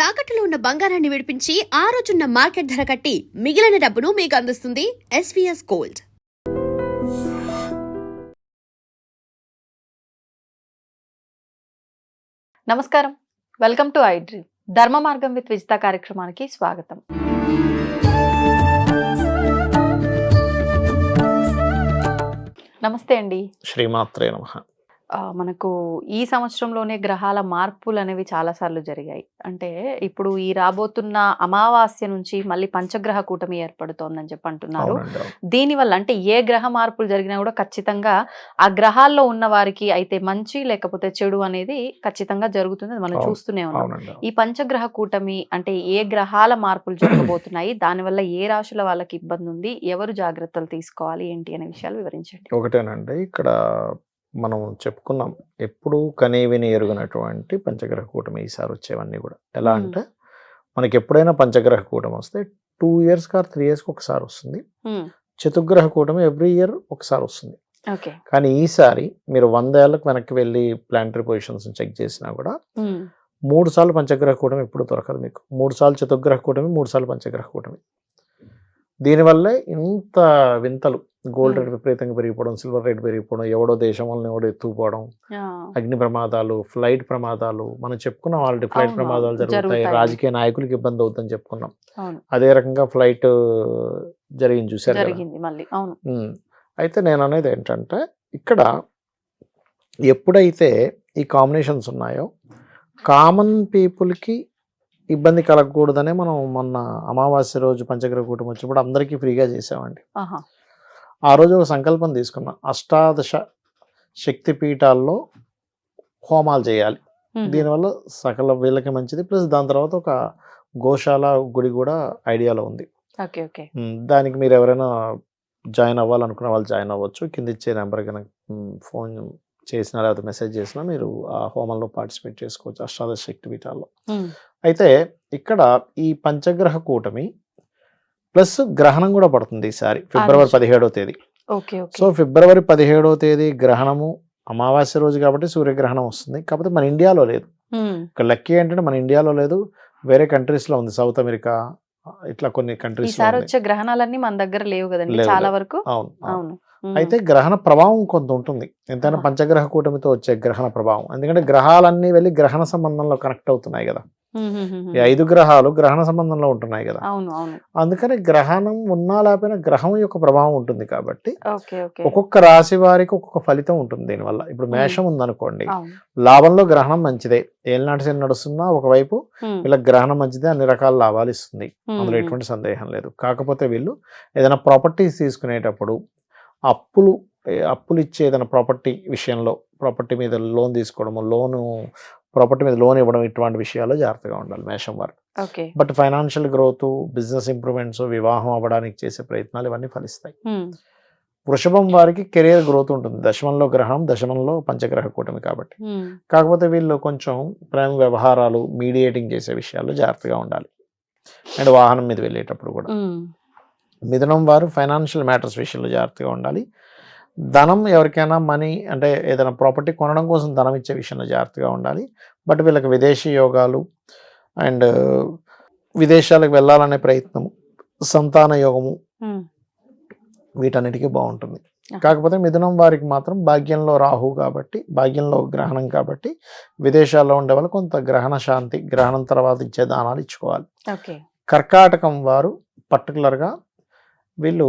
తాకట్టులో ఉన్న బంగారాన్ని విడిపించి ఆ రోజున్న మార్కెట్ ధర కట్టి మిగిలిన డబ్బును మీకు అందిస్తుంది ఎస్వీఎస్ గోల్డ్. నమస్కారం, వెల్కమ్ టు ఐడ్రీమ్. ధర్మ మార్గం విత్ విజిత కార్యక్రమానికి స్వాగతం. నమస్తే అండి. శ్రీమాత్రే నమః. మనకు ఈ సంవత్సరంలోనే గ్రహాల మార్పులు అనేవి చాలాసార్లు జరిగాయి. అంటే ఇప్పుడు ఈ రాబోతున్న అమావాస్య నుంచి మళ్ళీ పంచగ్రహ కూటమి ఏర్పడుతోందని చెప్పి అంటున్నారు. దీనివల్ల అంటే ఏ గ్రహ మార్పులు జరిగినా కూడా ఖచ్చితంగా ఆ గ్రహాల్లో ఉన్న వారికి అయితే మంచి లేకపోతే చెడు అనేది ఖచ్చితంగా జరుగుతుంది. మనం చూస్తూనే ఉన్నాం. ఈ పంచగ్రహ కూటమి అంటే ఏ గ్రహాల మార్పులు జరగబోతున్నాయి, దానివల్ల ఏ రాశుల వాళ్ళకి ఇబ్బంది ఉంది, ఎవరు జాగ్రత్తలు తీసుకోవాలి ఏంటి అనే విషయాలు వివరించండి. ఒకటేనండి, ఇక్కడ మనం చెప్పుకున్నాం ఎప్పుడు కనీవిని ఎరుగినటువంటి పంచగ్రహ కూటమి ఈసారి వచ్చేవన్నీ కూడా. ఎలా అంటే మనకి ఎప్పుడైనా పంచగ్రహ కూటమి వస్తే 2 years or 3 years ఒకసారి వస్తుంది. చతుర్గ్రహ కూటమి ఎవ్రీ ఇయర్ ఒకసారి వస్తుంది. కానీ ఈసారి మీరు 100 ఏళ్ళకు వెనక్కి వెళ్ళి ప్లానటరీ పొజిషన్స్ చెక్ చేసినా కూడా 3 సార్లు పంచగ్రహ కూటమి ఎప్పుడు దొరకదు మీకు. 3 సార్లు చతుర్గ్రహ కూటమి, 3 సార్లు పంచగ్రహ కూటమి. దీనివల్లే ఇంత వింతలు, గోల్డ్ రేట్ విపరీతంగా పెరిగిపోవడం, సిల్వర్ రేట్ పెరిగిపోవడం, ఎవడో దేశం వల్ల ఎవడో ఎత్తుకుపోవడం, అగ్ని ప్రమాదాలు, ఫ్లైట్ ప్రమాదాలు, మనం చెప్పుకున్నాం ఆల్రెడీ ఫ్లైట్ ప్రమాదాలు జరుగుతాయి, రాజకీయ నాయకులకి ఇబ్బంది అవుతుందని చెప్పుకున్నాం. అదే రకంగా ఫ్లైట్ జరిగింది, చూసారు. అయితే నేను అనేది ఏంటంటే ఇక్కడ ఎప్పుడైతే ఈ కాంబినేషన్స్ ఉన్నాయో కామన్ పీపుల్కి ఇబ్బంది కలగకూడదనే మనం మొన్న అమావాస్య రోజు పంచగ్రహ కూటమి వచ్చినప్పుడు అందరికీ ఫ్రీగా చేసామండి. ఆ రోజు ఒక సంకల్పం తీసుకున్నాం, 18 శక్తి పీఠాల్లో హోమాలు చేయాలి. దీనివల్ల సకల వీళ్ళకి మంచిది, ప్లస్ దాని తర్వాత ఒక గోశాల గుడి కూడా ఐడియాలో ఉంది. దానికి మీరు ఎవరైనా జాయిన్ అవ్వాలనుకున్న వాళ్ళు జాయిన్ అవ్వచ్చు. కింద ఇచ్చే నెంబర్ కనుక ఫోన్ చేసినా లేకపోతే మెసేజ్ చేసినా మీరు ఆ హోమంలో పార్టిసిపేట్ చేసుకోవచ్చు 18 శక్తి పీఠాల్లో. అయితే ఇక్కడ ఈ పంచగ్రహ కూటమి ప్లస్ గ్రహణం కూడా పడుతుంది ఈసారి ఫిబ్రవరి 17వ తేదీ. సో ఫిబ్రవరి 17వ తేదీ గ్రహణము అమావాస్య రోజు కాబట్టి సూర్యగ్రహణం వస్తుంది. కాకపోతే మన ఇండియాలో లేదు. ఇక్కడ లక్కీ ఏంటంటే మన ఇండియాలో లేదు, వేరే కంట్రీస్ లో ఉంది, సౌత్ అమెరికా ఇట్లా కొన్ని కంట్రీస్ వచ్చే గ్రహణాలన్నీ మన దగ్గర లేవు కదండి చాలా వరకు. అవును. అయితే గ్రహణ ప్రభావం కొంత ఉంటుంది ఎంతైనా పంచగ్రహ కూటమితో వచ్చే గ్రహణ ప్రభావం. ఎందుకంటే గ్రహాలన్నీ వెళ్ళి గ్రహణ సంబంధంలో కనెక్ట్ అవుతున్నాయి కదా. ఈ 5 గ్రహాలు గ్రహణ సంబంధంలో ఉంటున్నాయి కదా. అందుకని గ్రహణం ఉన్నా లేకపోయినా గ్రహం యొక్క ప్రభావం ఉంటుంది కాబట్టి ఒక్కొక్క రాశి వారికి ఒక్కొక్క ఫలితం ఉంటుంది దీనివల్ల. ఇప్పుడు మేషం ఉందనుకోండి, లాభంలో గ్రహణం మంచిదే, ఏళ్ళనాటి శని నడుస్తున్నా ఒకవైపు వీళ్ళకి గ్రహణం మంచిదే, అన్ని రకాల లాభాలు ఇస్తుంది, అందులో ఎటువంటి సందేహం లేదు. కాకపోతే వీళ్ళు ఏదైనా ప్రాపర్టీస్ తీసుకునేటప్పుడు అప్పులు ఇచ్చే ఏదైనా ప్రాపర్టీ విషయంలో, ప్రాపర్టీ మీద లోన్ తీసుకోవడము, ప్రాపర్టీ మీద లోన్ ఇవ్వడం, ఇటువంటి విషయాల్లో జాగ్రత్తగా ఉండాలి మేషం వారు. But financial growth, business improvements, వివాహం అవ్వడానికి చేసే ప్రయత్నాలు ఇవన్నీ ఫలిస్తాయి. వృషభం వారికి కెరియర్ గ్రోత్ ఉంటుంది. దశమంలో గ్రహం, దశమంలో పంచగ్రహ కూటమి కాబట్టి. కాకపోతే వీళ్ళు కొంచెం ప్రేమ వ్యవహారాలు, మీడియేటింగ్ చేసే విషయాల్లో జాగ్రత్తగా ఉండాలి. అండ్ వాహనం మీద వెళ్ళేటప్పుడు కూడా. మిథునం వారు ఫైనాన్షియల్ మ్యాటర్స్ విషయంలో జాగ్రత్తగా ఉండాలి. ధనం ఎవరికైనా మనీ అంటే ఏదైనా ప్రాపర్టీ కొనడం కోసం ధనం ఇచ్చే విషయంలో జాగ్రత్తగా ఉండాలి. బట్ వీళ్ళకి విదేశీ యోగాలు అండ్ విదేశాలకు వెళ్ళాలనే ప్రయత్నం, సంతాన యోగము, వీటన్నిటికీ బాగుంటుంది. కాకపోతే మిథునం వారికి మాత్రం భాగ్యంలో రాహు కాబట్టి, భాగ్యంలో గ్రహణం కాబట్టి విదేశాల్లో ఉండే వాళ్ళు కొంత గ్రహణ శాంతి, గ్రహణం తర్వాత ఇచ్చే దానాలు ఇచ్చుకోవాలి. కర్కాటకం వారు పర్టికులర్గా వీళ్ళు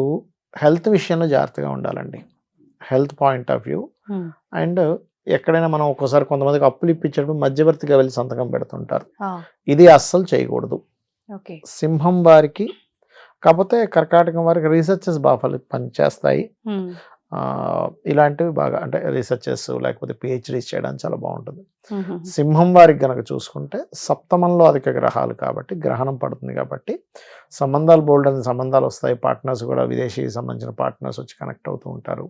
హెల్త్ విషయంలో జాగ్రత్తగా ఉండాలండి. Health point of view. And ఎక్కడైనా మనం ఒక్కోసారి కొంతమందికి అప్పులు ఇప్పించేటప్పుడు మధ్యవర్తిగా వెళ్ళి సంతకం పెడుతుంటారు, ఇది అస్సలు చేయకూడదు. సింహం వారికి, కాకపోతే కర్కాటకం వారికి రీసెర్చెస్ బాగా పనిచేస్తాయి. ఇలాంటివి బాగా అంటే రీసెర్చెస్ లేకపోతే పిహెచ్డీస్ చేయడానికి చాలా బాగుంటుంది. సింహం వారికి గనక చూసుకుంటే సప్తమంలో అధిక గ్రహాలు కాబట్టి గ్రహణం పడుతుంది కాబట్టి సంబంధాలు బోల్డ్ అని సంబంధాలు వస్తాయి. పార్ట్నర్స్ కూడా విదేశీ సంబంధించిన పార్ట్నర్స్ వచ్చి కనెక్ట్ అవుతూ ఉంటారు.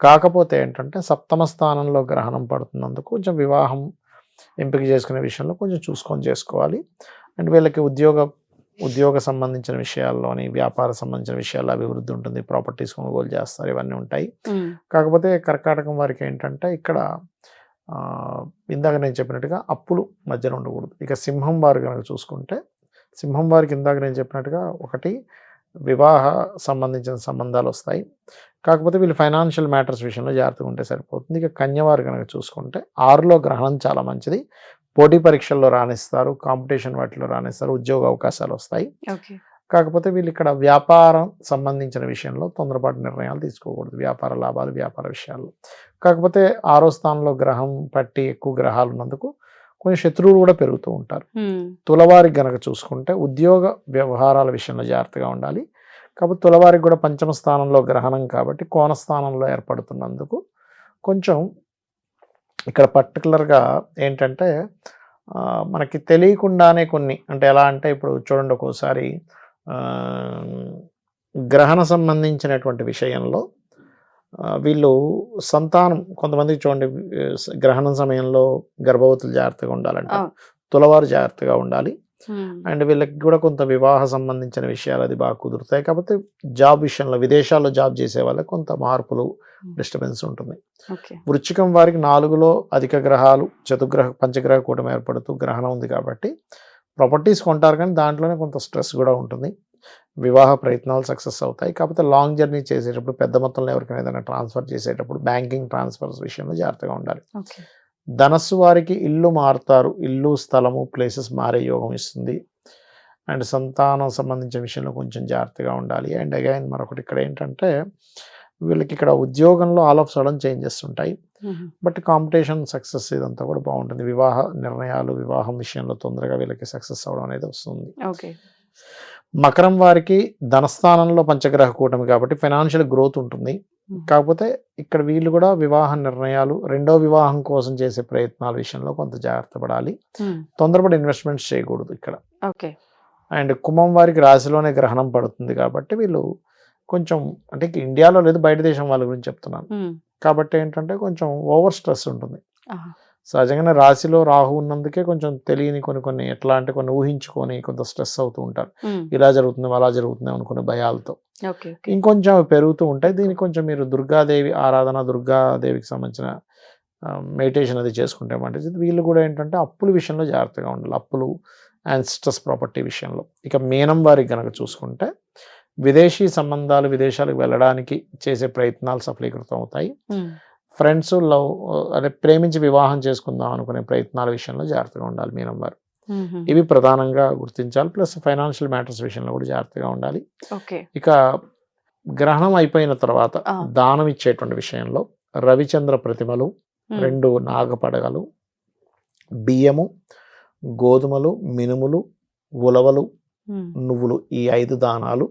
కాకపోతే ఏంటంటే సప్తమ స్థానంలో గ్రహణం పడుతున్నందుకు కొంచెం వివాహం ఎంపిక చేసుకునే విషయంలో కొంచెం చూసుకొని చేసుకోవాలి. అండ్ వీళ్ళకి ఉద్యోగ సంబంధించిన విషయాల్లోని, వ్యాపార సంబంధించిన విషయాల్లో అభివృద్ధి ఉంటుంది, ప్రాపర్టీస్ కొనుగోలు చేస్తారు, ఇవన్నీ ఉంటాయి. కాకపోతే కర్కాటకం వారికి ఏంటంటే ఇక్కడ ఇందాక నేను చెప్పినట్టుగా అప్పులు మధ్యలో ఉండకూడదు. ఇక సింహం వారు కనుక చూసుకుంటే, సింహం వారికి ఇందాక నేను చెప్పినట్టుగా ఒకటి వివాహ సంబంధించిన సంబంధాలు వస్తాయి. కాకపోతే వీళ్ళు ఫైనాన్షియల్ మ్యాటర్స్ విషయంలో జాగ్రత్తగా ఉంటే సరిపోతుంది. ఇక కన్యవారు కనుక చూసుకుంటే 6లో గ్రహణం చాలా మంచిది. పోటీ పరీక్షల్లో రాణిస్తారు, కాంపిటీషన్ వాటిలో రాణిస్తారు, ఉద్యోగ అవకాశాలు వస్తాయి. ఓకే. కాకపోతే వీళ్ళు ఇక్కడ వ్యాపారం సంబంధించిన విషయంలో తొందరపాటు నిర్ణయాలు తీసుకోకూడదు. వ్యాపార లాభాలు, వ్యాపార విషయాల్లో. కాకపోతే 6వ స్థానంలో గ్రహం పట్టి ఎక్కువ గ్రహాలు ఉన్నందుకు కొంచెం శత్రువులు కూడా పెరుగుతూ ఉంటారు. తులవారికి గనక చూసుకుంటే ఉద్యోగ వ్యవహారాల విషయంలో జాగ్రత్తగా ఉండాలి. కాకపోతే తులవారికి కూడా 5వ స్థానంలో గ్రహణం కాబట్టి కోణ స్థానంలో ఏర్పడుతున్నందుకు కొంచెం ఇక్కడ పర్టికులర్గా ఏంటంటే మనకి తెలియకుండానే కొన్ని, అంటే ఎలా అంటే ఇప్పుడు చూడండి, ఒక్కోసారి గ్రహణ సంబంధించినటువంటి విషయంలో వీళ్ళు సంతానం కొంతమందికి చూడండి, గ్రహణం సమయంలో గర్భవతులు జాగ్రత్తగా ఉండాలంట, తులవారు జాగ్రత్తగా ఉండాలి. అండ్ వీళ్ళకి కూడా కొంత వివాహ సంబంధించిన విషయాలు అది బాగా కుదురుతాయి. కాకపోతే జాబ్ విషయంలో విదేశాల్లో జాబ్ చేసే వాళ్ళకి కొంత మార్పులు, డిస్టర్బెన్స్ ఉంటుంది. వృశ్చికం వారికి 4లో అధిక గ్రహాలు, పంచగ్రహ కూటమి ఏర్పడుతూ గ్రహణం ఉంది కాబట్టి ప్రాపర్టీస్ కొంటారు, కానీ దాంట్లోనే కొంత స్ట్రెస్ కూడా ఉంటుంది. వివాహ ప్రయత్నాలు సక్సెస్ అవుతాయి. కాకపోతే లాంగ్ జర్నీ చేసేటప్పుడు, పెద్ద మొత్తంలో ఎవరికైనా ఏదైనా ట్రాన్స్ఫర్ చేసేటప్పుడు బ్యాంకింగ్ ట్రాన్స్ఫర్స్ విషయంలో జాగ్రత్తగా ఉండాలి. ధనస్సు వారికి ఇల్లు మారుతారు, ఇల్లు, స్థలము, ప్లేసెస్ మారే యోగం ఇస్తుంది. అండ్ సంతానం సంబంధించిన విషయంలో కొంచెం జాగ్రత్తగా ఉండాలి. అండ్ అగైన్ మరొకటి ఇక్కడ ఏంటంటే వీళ్ళకి ఇక్కడ ఉద్యోగంలో ఆల్ ఆఫ్ సడన్ చేంజెస్ ఉంటాయి. బట్ కాంపిటీషన్, సక్సెస్ ఇదంతా కూడా బాగుంటుంది. వివాహ నిర్ణయాలు, వివాహం విషయంలో తొందరగా వీళ్ళకి సక్సెస్ అవడం అనేది వస్తుంది. మకరం వారికి ధనస్థానంలో పంచగ్రహ కూటమి కాబట్టి ఫైనాన్షియల్ గ్రోత్ ఉంటుంది. కాకపోతే ఇక్కడ వీళ్ళు కూడా వివాహ నిర్ణయాలు, రెండో వివాహం కోసం చేసే ప్రయత్నాల విషయంలో కొంత జాగ్రత్త పడాలి. తొందరపడి ఇన్వెస్ట్మెంట్స్ చేయకూడదు ఇక్కడ. అండ్ కుంభం వారికి రాశిలోనే గ్రహణం పడుతుంది కాబట్టి వీళ్ళు కొంచెం, అంటే ఇండియాలో లేదు, బయట దేశం వాళ్ళ గురించి చెప్తున్నాను కాబట్టి ఏంటంటే కొంచెం ఓవర్ స్ట్రెస్ ఉంటుంది. సహజంగానే రాశిలో రాహు ఉన్నందుకే కొంచెం తెలియని కొన్ని ఎట్లా అంటే కొన్ని ఊహించుకొని కొంత స్ట్రెస్ అవుతూ ఉంటారు. ఇలా జరుగుతుంది, అలా జరుగుతుంది అనుకునే భయాలతో ఇంకొంచెం పెరుగుతూ ఉంటాయి. దీనికి కొంచెం మీరు దుర్గాదేవి ఆరాధన, దుర్గాదేవికి సంబంధించిన మెడిటేషన్ అది చేసుకుంటే మంచిది. వీళ్ళు కూడా ఏంటంటే అప్పుల విషయంలో జాగ్రత్తగా ఉండాలి, అప్పులు అండ్ స్ట్రెస్ ప్రాపర్టీ విషయంలో. ఇక మీనం వారికి కనుక చూసుకుంటే విదేశీ సంబంధాలు, విదేశాలకు వెళ్ళడానికి చేసే ప్రయత్నాలు సఫలీకృతం అవుతాయి. ఫ్రెండ్స్, లవ్, అదే ప్రేమించి వివాహం చేసుకుందాం అనుకునే ప్రయత్నాల విషయంలో జాగ్రత్తగా ఉండాలి మీనం వారు. ఇవి ప్రధానంగా గుర్తించాలి. ప్లస్ ఫైనాన్షియల్ మ్యాటర్స్ విషయంలో కూడా జాగ్రత్తగా ఉండాలి. ఇక గ్రహణం అయిపోయిన తర్వాత దానం ఇచ్చేటువంటి విషయంలో రవిచంద్ర ప్రతిమలు, 2 నాగపడగలు, బియ్యము, గోధుమలు, మినుములు, ఉలవలు, నువ్వులు, ఈ 5 దానాలు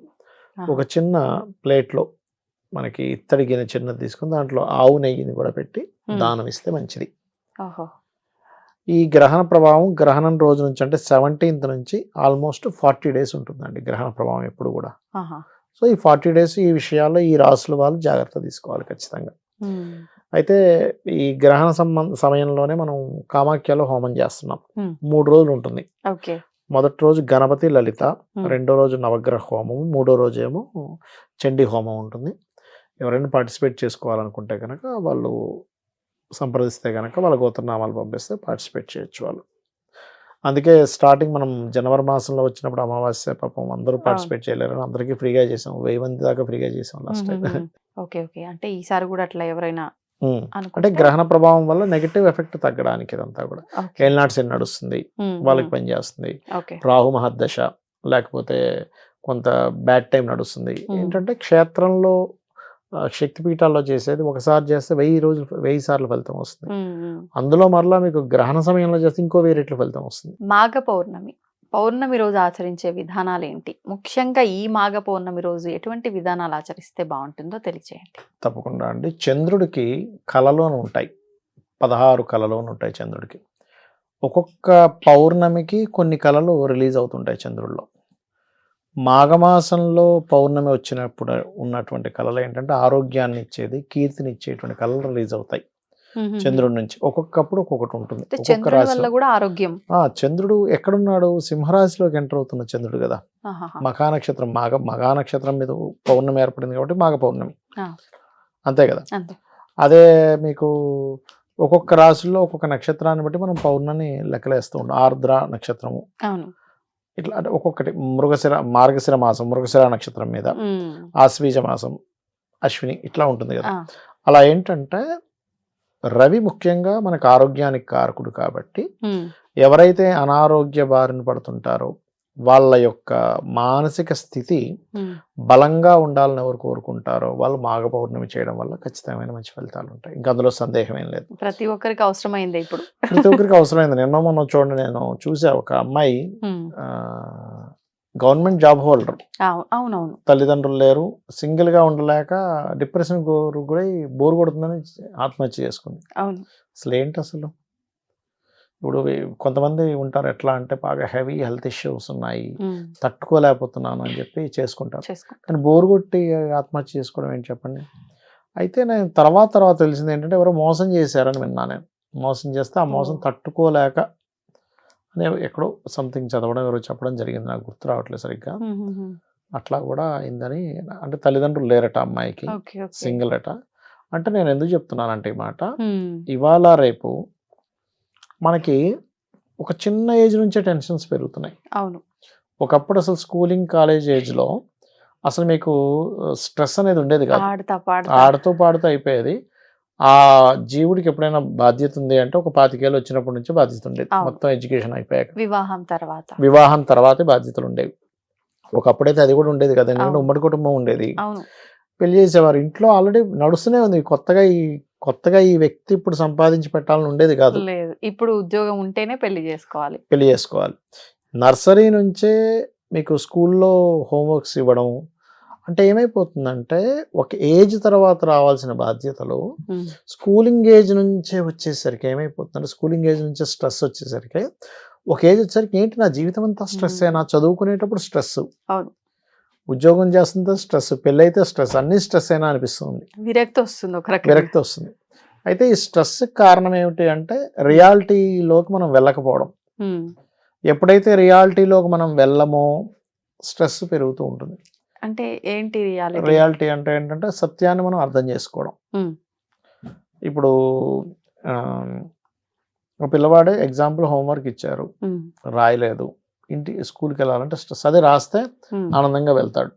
ఒక చిన్న ప్లేట్లో మనకి ఇత్తడి గిన్నె చిన్నది తీసుకుని దాంట్లో ఆవు నెయ్యిని కూడా పెట్టి దానం ఇస్తే మంచిది. ఈ గ్రహణ ప్రభావం గ్రహణం రోజు నుంచి అంటే 17th నుంచి ఆల్మోస్ట్ 40 days ఉంటుందండి గ్రహణ ప్రభావం ఎప్పుడు కూడా. సో ఈ 40 days ఈ విషయాల్లో ఈ రాసుల వాళ్ళు జాగ్రత్త తీసుకోవాలి ఖచ్చితంగా. అయితే ఈ గ్రహణ సమయంలోనే మనం కామాఖ్యలో హోమం చేస్తున్నాం. 3 రోజులు ఉంటుంది. మొదటి రోజు గణపతి లలిత, రెండో రోజు నవగ్రహ హోమము, మూడో రోజు ఏమో చండీ హోమం ఉంటుంది. ఎవరైనా పార్టిసిపేట్ చేసుకోవాలనుకుంటే కనుక వాళ్ళు సంప్రదిస్తే కనుక వాళ్ళ గోత్రనామాలు పంపిస్తే పార్టిసిపేట్ చేయొచ్చు వాళ్ళు. అందుకే స్టార్టింగ్ మనం జనవరి మాసంలో వచ్చినప్పుడు అమావాస్య పాపం అందరూ పార్టిసిపేట్ చేయలేరు, అందరికీ ఫ్రీగా చేసాం, 1000 మంది దాకా ఫ్రీగా చేసాం లాస్ట్ టైం. అంటే ఈసారి కూడా అట్లా ఎవరైనా అంటే గ్రహణ ప్రభావం వల్ల నెగటివ్ ఎఫెక్ట్ తగ్గడానికి ఇదంతా కూడా. ఏల్నాడ్స్ నడుస్తుంది, వాళ్ళకి పని చేస్తుంది. రాహు మహర్దశ లేకపోతే కొంత బ్యాడ్ టైం నడుస్తుంది. ఏంటంటే క్షేత్రంలో శక్తిపీఠాల్లో చేసేది ఒకసారి చేస్తే 1000 సార్లు ఫలితం వస్తుంది. అందులో మరలా మీకు గ్రహణ సమయంలో చేస్తే ఇంకో 1000 రెట్లు ఫలితం వస్తుంది. మాఘ పౌర్ణమి రోజు ఆచరించే విధానాలు ఏంటి? ముఖ్యంగా ఈ మాఘ పౌర్ణమి రోజు ఎటువంటి విధానాలు ఆచరిస్తే బాగుంటుందో తెలియజేయండి. తప్పకుండా అండి. చంద్రుడికి కళలోను ఉంటాయి, 16 కళలోను ఉంటాయి చంద్రుడికి. ఒక్కొక్క పౌర్ణమికి కొన్ని కళలు రిలీజ్ అవుతుంటాయి చంద్రుల్లో. మాఘమాసంలో పౌర్ణమి వచ్చినప్పుడు ఉన్నటువంటి కళలు ఏంటంటే ఆరోగ్యాన్ని ఇచ్చేది, కీర్తిని ఇచ్చేటువంటి కళలు రిలీజ్ అవుతాయి చంద్రుడి నుంచి. ఒక్కొక్కప్పుడు ఒక్కొక్కటి ఉంటుంది. ఒక్కొక్క రాశిలో కూడా ఆరోగ్యం. చంద్రుడు ఎక్కడున్నాడు? సింహరాశిలోకి ఎంటర్ అవుతున్న చంద్రుడు కదా. మఖా నక్షత్రం, మఘా నక్షత్రం మీద పౌర్ణమి ఏర్పడింది కాబట్టి మాఘ పౌర్ణమి, అంతే కదా. అదే మీకు ఒక్కొక్క రాశుల్లో ఒక్కొక్క నక్షత్రాన్ని బట్టి మనం పౌర్ణమి లెక్కలేస్తూ ఉంటాం. ఆర్ద్ర నక్షత్రము అవును. ఇట్లా అంటే ఒక్కొక్కటి మార్గశిర మాసం మృగశిర నక్షత్రం మీద, ఆశ్వీజ మాసం అశ్విని ఇట్లా ఉంటుంది కదా. అలా ఏంటంటే రవి ముఖ్యంగా మనకు ఆరోగ్యానికి కారకుడు కాబట్టి ఎవరైతే అనారోగ్య బారిన పడుతుంటారో వాళ్ళ యొక్క మానసిక స్థితి బలంగా ఉండాలని ఎవరు కోరుకుంటారో వాళ్ళు మాఘ పౌర్ణమి చేయడం వల్ల ఖచ్చితమైన మంచి ఫలితాలు ఉంటాయి. ఇంకా అందులో సందేహం ఏం లేదు. ప్రతి ఒక్కరికి అవసరమైంది ఇప్పుడు. ప్రతి ఒక్కరికి అవసరమైంది. నిన్న మొన్న చూడండి, నేను చూసా ఒక అమ్మాయి గవర్నమెంట్ జాబ్ హోల్డర్, అవునవును, తల్లిదండ్రులు లేరు, సింగిల్ గా ఉండలేక డిప్రెషన్ కూడా బోర్ కొడుతుందని ఆత్మహత్య చేసుకుంది. అవును. అసలు ఏంటి అసలు? ఇప్పుడు కొంతమంది ఉంటారు ఎట్లా అంటే బాగా హెవీ హెల్త్ ఇష్యూస్ ఉన్నాయి, తట్టుకోలేకపోతున్నాను అని చెప్పి చేసుకుంటారు. కానీ బోర్ కొట్టి ఆత్మహత్య చేసుకోవడం ఏంటి చెప్పండి. అయితే నేను తర్వాత తెలిసింది ఏంటంటే ఎవరో మోసం చేశారని విన్నా. నేను మోసం చేస్తే ఆ మోసం తట్టుకోలేక అనే ఎక్కడో సంథింగ్ చదవడం ఎవరో చెప్పడం జరిగింది, నాకు గుర్తు రావట్లేదు సరిగ్గా. అట్లా కూడా అయిందని. అంటే తల్లిదండ్రులు లేరట అమ్మాయికి, సింగిల్ అట. అంటే నేను ఎందుకు చెప్తున్నానంటే ఈ మాట, ఇవాళ రేపు మనకి ఒక చిన్న ఏజ్ నుంచే టెన్షన్స్ పెరుగుతున్నాయి. అవును. ఒకప్పుడు అసలు స్కూలింగ్ కాలేజ్ ఏజ్లో అసలు మీకు స్ట్రెస్ అనేది ఉండేది కాదు, ఆడుతూ పాడుతూ అయిపోయేది. ఆ జీవుడికి ఎప్పుడైనా బాధ్యత ఉంది అంటే ఒక 25 ఏళ్ళు వచ్చినప్పటి నుంచి బాధ్యత ఉండేది. మొత్తం ఎడ్యుకేషన్ అయిపోయాక, వివాహం తర్వాతే బాధ్యతలు ఉండేవి. ఒకప్పుడైతే అది కూడా ఉండేది కదా, ఎందుకంటే ఉమ్మడి కుటుంబం ఉండేది. పెళ్లి చేసేవారు, ఇంట్లో ఆల్రెడీ నడుస్తూనే ఉంది. కొత్తగా ఈ వ్యక్తి ఇప్పుడు సంపాదించి పెట్టాలని ఉండేది కాదు. ఇప్పుడు ఉద్యోగం ఉంటేనే పెళ్లి చేసుకోవాలి. నర్సరీ నుంచే మీకు స్కూల్లో హోంవర్క్స్ ఇవ్వడం. అంటే ఏమైపోతుందంటే ఒక ఏజ్ తర్వాత రావాల్సిన బాధ్యతలు స్కూలింగ్ ఏజ్ నుంచే వచ్చేసరికి ఏమైపోతుందంటే, స్కూలింగ్ ఏజ్ నుంచే స్ట్రెస్ వచ్చేసరికి ఒక ఏజ్ వచ్చేసరికి ఏంటి నా జీవితం అంతా స్ట్రెస్, నా చదువుకునేటప్పుడు స్ట్రెస్, ఉద్యోగం చేస్తుంటే స్ట్రెస్, పెళ్ళైతే స్ట్రెస్, అన్ని స్ట్రెస్ అయినా అనిపిస్తుంది, విరక్తి వస్తుంది. అయితే ఈ స్ట్రెస్ కారణం ఏమిటి అంటే రియాలిటీలోకి మనం వెళ్ళకపోవడం. ఎప్పుడైతే రియాలిటీలోకి మనం వెళ్ళమో స్ట్రెస్ పెరుగుతూ ఉంటుంది. అంటే ఏంటి రియాలిటీ అంటే ఏంటంటే సత్యాన్ని మనం అర్థం చేసుకోవడం. ఇప్పుడు ఒక పిల్లవాడే ఎగ్జాంపుల్ హోంవర్క్ ఇచ్చారు, రాయలేదు, స్కూల్కి వెళ్ళాలంటే స్ట్రెస్. అదే రాస్తే ఆనందంగా వెళ్తాడు,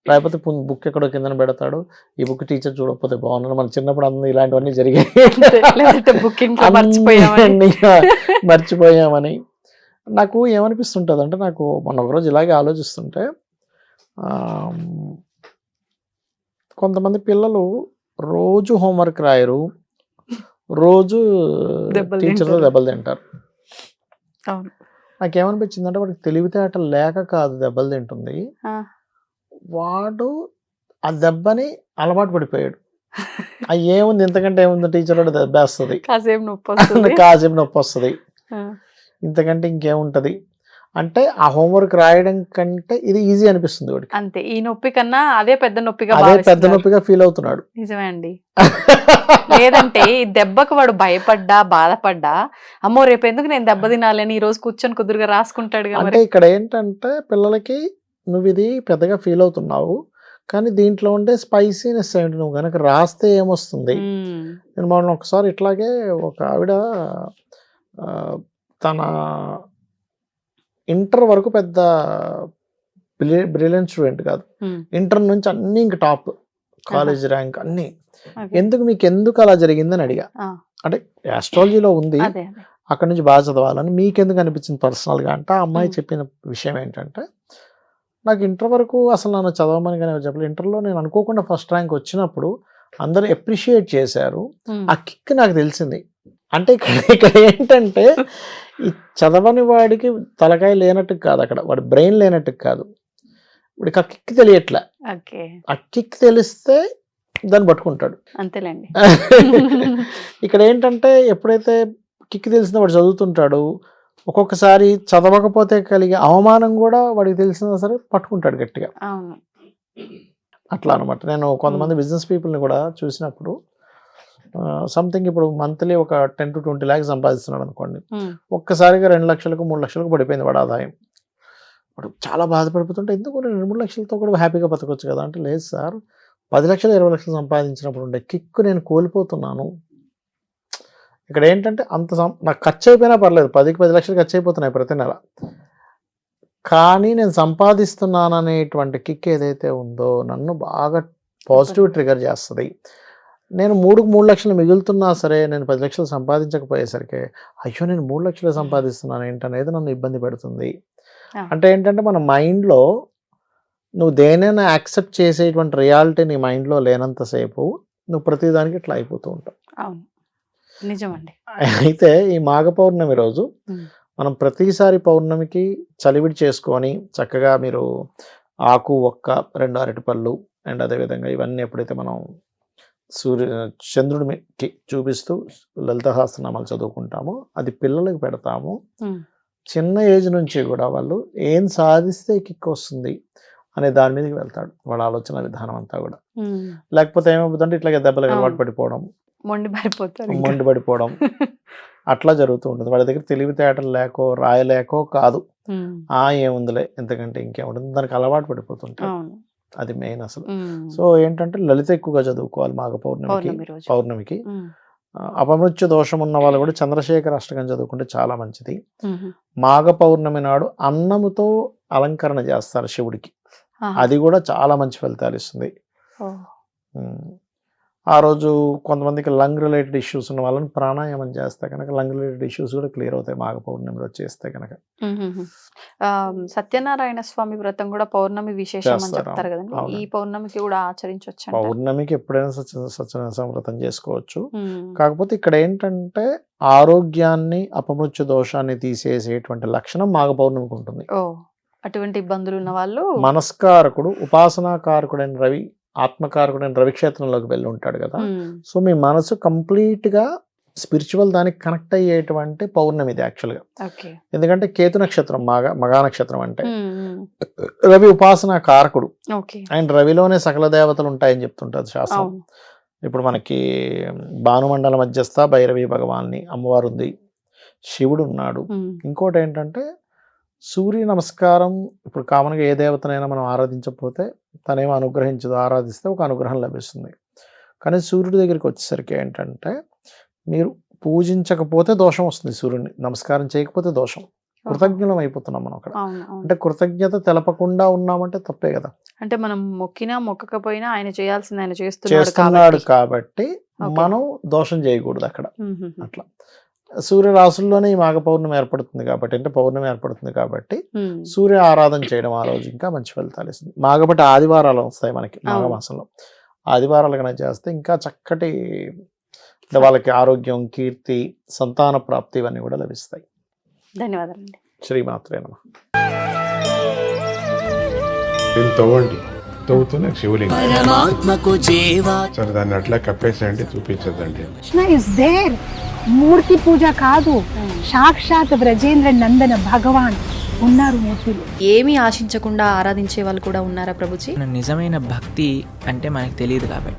లేకపోతే బుక్ ఎక్కడో కింద పెడతాడు, ఈ బుక్ టీచర్ చూడకపోతే బాగున్నాను. మన చిన్నప్పుడు అందరూ ఇలాంటివన్నీ జరిగాయి, మర్చిపోయామని. నాకు ఏమనిపిస్తుంటుంది అంటే, నాకు మొన్న ఒకరోజు ఇలాగే ఆలోచిస్తుంటే, కొంతమంది పిల్లలు రోజు హోంవర్క్ రాయరు, రోజు టీచర్తో దెబ్బలు తింటారు. నాకేమనిపించింది అంటే, వాడికి తెలివితేటలు లేక కాదు దెబ్బలు తింటుంది, వాడు ఆ దెబ్బని అలవాటు పడిపోయాడు. ఏముంది ఇంతకంటే ఏముంది, టీచర్ వాడు దెబ్బేస్తుంది, కాసేపు నొప్పి వస్తుంది, ఇంతకంటే ఇంకేముంటది అంటే ఆ హోంవర్క్ రాయడం కంటే ఇది ఈజీ అనిపిస్తుంది వాడికి. అంతే, ఈ నొప్పి కన్నా అదే పెద్ద నొప్పిగా ఫీల్ అవుతున్నాడు. నిజమే అండి. లేదంటే ఈ దెబ్బకు వాడు భయపడ్డా బాధపడ్డా, అమ్మో రేపు ఎందుకు నేను దెబ్బ తినాలని ఈ రోజు కూర్చొని కుదురుగా రాసుకుంటాడు. అంటే ఇక్కడ ఏంటంటే పిల్లలకి నువ్వు ఇది పెద్దగా ఫీల్ అవుతున్నావు, కానీ దీంట్లో ఉండే స్పైసీనెస్ ఏంటి, నువ్వు కనుక రాస్తే ఏమొస్తుంది. నేను మొన్న ఒకసారి ఇట్లాగే ఒక ఆవిడ తన ఇంటర్ వరకు పెద్ద బ్రిలియంట్ స్టూడెంట్ కాదు, ఇంటర్ నుంచి అన్ని ఇంక టాప్, కాలేజ్ ర్యాంక్ అన్ని. ఎందుకు అలా జరిగిందని అడిగా. అంటే ఆస్ట్రాలజీలో ఉంది, అక్కడ నుంచి బాగా చదవాలని. మీకెందుకు అనిపించింది పర్సనల్గా అంటే, ఆ అమ్మాయి చెప్పిన విషయం ఏంటంటే, నాకు ఇంటర్ వరకు అసలు నన్ను చదవమని కానీ చెప్పలేదు, ఇంటర్లో నేను అనుకోకుండా ఫస్ట్ ర్యాంక్ వచ్చినప్పుడు అందరూ అప్రిషియేట్ చేశారు, ఆ కిక్ నాకు తెలిసింది. అంటే ఇక్కడ ఏంటంటే ఈ చదవని వాడికి తలకాయ లేనట్టు కాదు, అక్కడ వాడి బ్రెయిన్ లేనట్టు కాదు, వాడికి ఆ కిక్ తెలియట్లే. ఆ కిక్ తెలిస్తే దాన్ని పట్టుకుంటాడు, అంతేలేండి. ఇక్కడ ఏంటంటే ఎప్పుడైతే కిక్ తెలిసిన వాడు చదువుతుంటాడు, ఒక్కొక్కసారి చదవకపోతే కలిగే అవమానం కూడా వాడికి తెలిసినా సరే పట్టుకుంటాడు గట్టిగా. అట్లా అనమాట. నేను కొంతమంది బిజినెస్ పీపుల్ని కూడా చూసినప్పుడు, సంథింగ్ ఇప్పుడు మంత్లీ ఒక 10 to 20 lakhs సంపాదిస్తున్నాడు అనుకోండి, ఒక్కసారిగా 2 లక్షలకు 3 లక్షలకు పడిపోయింది వాడు ఆదాయం. వాడు చాలా బాధపడిపోతుంటే, ఎందుకు 2-3 లక్షలతో కూడా హ్యాపీగా బతకొచ్చు కదా అంటే, లేదు సార్ 10 లక్షలు 20 లక్షలు సంపాదించినప్పుడు ఉండే కిక్ నేను కోల్పోతున్నాను. ఇక్కడ ఏంటంటే నాకు ఖర్చు అయిపోయినా పర్లేదు, 10 లక్షలు ఖర్చు అయిపోతున్నాయి ప్రతి నెల, కానీ నేను సంపాదిస్తున్నాను అనేటువంటి కిక్ ఏదైతే ఉందో నన్ను బాగా పాజిటివ్ ట్రిగర్ చేస్తుంది. నేను 3 లక్షలు మిగులుతున్నా సరే నేను 10 లక్షలు సంపాదించకపోయేసరికి అయ్యో నేను 3 లక్షలు సంపాదిస్తున్నాను ఏంటనేది నన్ను ఇబ్బంది పెడుతుంది. అంటే ఏంటంటే మన మైండ్లో నువ్వు దేనైనా యాక్సెప్ట్ చేసేటువంటి రియాలిటీ నీ మైండ్లో లేనంతసేపు నువ్వు ప్రతిదానికి ఇట్లా అయిపోతూ ఉంటావు. అవును, నిజమండి. అయితే ఈ మాఘ పౌర్ణమి రోజు మనం ప్రతిసారి పౌర్ణమికి చలివిడి చేసుకొని చక్కగా మీరు ఆకు, ఒక్క, 2 అరటిపళ్ళు అండ్ అదేవిధంగా ఇవన్నీ ఎప్పుడైతే మనం చంద్రుడికి చూపిస్తూ లలిత సహస్రనామాలు చదువుకుంటామో అది పిల్లలకు పెడతాము. చిన్న ఏజ్ నుంచి కూడా వాళ్ళు ఏం సాధిస్తే కిక్ వస్తుంది అనే దాని మీదకి వెళ్తాడు వాళ్ళ ఆలోచన విధానం అంతా కూడా. లేకపోతే ఏమవుతుందంటే ఇట్లాగే దెబ్బలకు అలవాటు పడిపోవడం, మొండి పడిపోవడం అట్లా జరుగుతూ ఉంటుంది. వాళ్ళ దగ్గర తెలివితేటలు లేకో రాయలేకో కాదు, ఏముందిలే ఎంతకంటే ఇంకేముంటుంది, దానికి అలవాటు పడిపోతుంటాయి. అది మెయిన్ అసలు. సో ఏంటంటే లలిత ఎక్కువగా చదువుకోవాలి మాఘ పౌర్ణమికి. అపమృత్యు దోషం ఉన్న వాళ్ళు కూడా చంద్రశేఖర అష్టకం చదువుకుంటే చాలా మంచిది. మాఘ పౌర్ణమి నాడు అన్నముతో అలంకరణ చేస్తారు శివుడికి, అది కూడా చాలా మంచి ఫలితాలు ఇస్తుంది. ఆ రోజు కొంతమందికి లంగ్ రిలేటెడ్ ఇష్యూస్ ఉన్న వాళ్ళని ప్రాణాయామం చేస్తే కనుక లంగ్ రిలేటెడ్ ఇష్యూస్ కూడా క్లియర్ అవుతాయి మాఘ పౌర్ణమి రోజు చేస్తే కనుక. సత్యనారాయణ స్వామి వ్రతం కూడా పౌర్ణమి విశేషం అని చెప్తారు కదండి, ఈ పౌర్ణమికి కూడా ఆచరించవచ్చు? పౌర్ణమికి ఎప్పుడైనా సత్యనారాయణ స్వామి వ్రతం చేసుకోవచ్చు. కాకపోతే ఇక్కడ ఏంటంటే ఆరోగ్యాన్ని, అపమృత్యు దోషాన్ని తీసేసేటువంటి లక్షణం మాఘ పౌర్ణమికి ఉంటుంది. అటువంటి ఇబ్బందులు ఉన్న వాళ్ళు, మనస్కారకుడు ఉపాసనాకారకుడైన రవి, ఆత్మకారకుడైన రవిక్షేత్రంలోకి వెళ్ళి ఉంటాడు కదా, సో మీ మనసు కంప్లీట్ గా స్పిరిచువల్ దానికి కనెక్ట్ అయ్యేటువంటి పౌర్ణమి ఇది యాక్చువల్గా. ఎందుకంటే కేతు నక్షత్రం మగా నక్షత్రం అంటే రవి ఉపాసనా కారకుడు, అండ్ రవిలోనే సకల దేవతలు ఉంటాయని చెప్తుంటారు శాస్త్రం. ఇప్పుడు మనకి భానుమండల మధ్యస్థ భైరవి భగవాన్ని అమ్మవారు ఉంది, శివుడు ఉన్నాడు. ఇంకోటి ఏంటంటే సూర్య నమస్కారం, ఇప్పుడు కామన్గా ఏ దేవతనైనా మనం ఆరాధించకపోతే తనేమో అనుగ్రహించదు, ఆరాధిస్తే ఒక అనుగ్రహం లభిస్తుంది. కానీ సూర్యుడి దగ్గరికి వచ్చేసరికి ఏంటంటే మీరు పూజించకపోతే దోషం వస్తుంది, సూర్యుడిని నమస్కారం చేయకపోతే దోషం. కృతజ్ఞలం అయిపోతున్నాం మనం అక్కడ. అంటే కృతజ్ఞత తెలపకుండా ఉన్నామంటే తప్పే కదా. అంటే మనం మొక్కినా మొక్కకపోయినా ఆయన చేయాల్సింది ఆయన చేస్తున్నాడు కాబట్టి మనం దోషం చేయకూడదు అక్కడ. అట్లా సూర్య రాశుల్లోనే ఈ మాఘ పౌర్ణమి ఏర్పడుతుంది కాబట్టి, అంటే పౌర్ణమి ఏర్పడుతుంది కాబట్టి సూర్య ఆరాధన చేయడం ఆ రోజు ఇంకా మంచి ఫలితాలు ఇస్తుంది. మాఘపటి ఆదివారాలు వస్తాయి మనకి మాఘమాసంలో, ఆదివారాలు కనుక చేస్తే ఇంకా చక్కటి అంటే వాళ్ళకి ఆరోగ్యం, కీర్తి, సంతాన ప్రాప్తి ఇవన్నీ కూడా లభిస్తాయి. ధన్యవాదాలండి. శ్రీమాత్రే నమః. తవ్వండి, తవ్వుతూనే శివలింగం సరే దాన్ని అట్లా కప్పేసేయండి, చూపించదండి. కృష్ణ ఇస్ దేర్, మూర్తి పూజ కాదు, సాక్షాత్ బ్రజేంద్ర నందన భగవాన్ ఉన్నారు మూర్తిలో. ఏమీ ఆశించకుండా ఆరాధించే వాళ్ళు కూడా ఉన్నారా ప్రభుజీ? నిజమైన భక్తి అంటే మనకు తెలియదు కాబట్టి